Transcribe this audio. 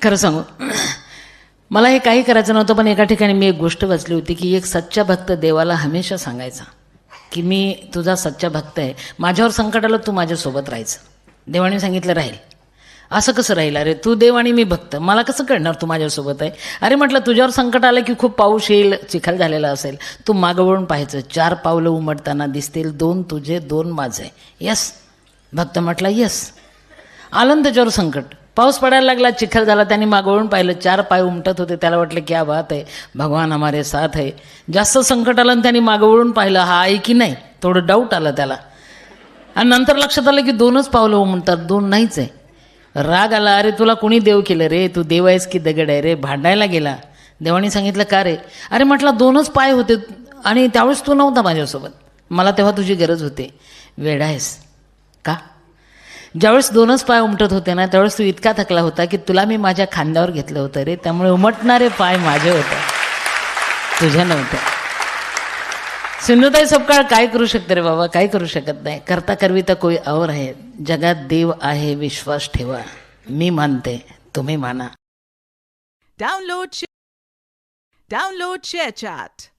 खरं सांगू, मला हे काही करायचं नव्हतं, पण एका ठिकाणी मी एक गोष्ट वाचली होती की एक सच्चा भक्त देवाला हमेशा सांगायचा की मी तुझा सच्चा भक्त आहे, माझ्यावर संकट आलं तू माझ्यासोबत राहायचं. देवाने सांगितलं राहील. असं कसं राहील? अरे तू देव आणि मी भक्त, मला कसं कळणार तू माझ्यासोबत आहे? अरे म्हटलं तुझ्यावर संकट आलं की खूप पाऊस येईल, चिखल झालेला असेल, तू मागं वळून पाहायचं, 4 पावलं उमटताना दिसतील, 2 तुझे 2 माझे. यस. भक्त म्हटला यस. आलं ना त्याच्यावर संकट, पाऊस पडायला लागला, चिखल झाला, त्यांनी मागवळून पाहिलं, 4 पाय उमटत होते. त्याला वाटलं क्या बात आहे, भगवान हमारे साथ है. जास्त संकट आलं आणि त्यांनी मागवळून पाहिलं, हा आहे की नाही, थोडं डाऊट आलं त्याला. आणि नंतर लक्षात आलं की 2च पावलं उमटतात, 2 नाहीच आहे. राग आला, अरे तुला कोणी देव केलं रे, तू देव आहेस की दगड आहे रे? भांडायला गेला. देवाने सांगितलं का रे? अरे म्हटलं 2च पाय होते आणि त्यावेळेस तू नव्हता माझ्यासोबत, मला तेव्हा तुझी गरज होती. वेडा आहेस का? ज्यावेळेस 2च पाय उमटत होते ना, त्यावेळेस तू इतका थकला होता की तुला मी माझ्या खांद्यावर घेतलं होतं रे, त्यामुळे उमटणारे पाय माझे होते, तुझ्या नव्हते. सिंधुताई सपकाळ काय करू शकते रे बाबा? काय करू शकत नाही. करता करविता कोई और है, जगात देव आहे, विश्वास ठेवा. मी मानते, तुम्ही माना. Download ShareChat.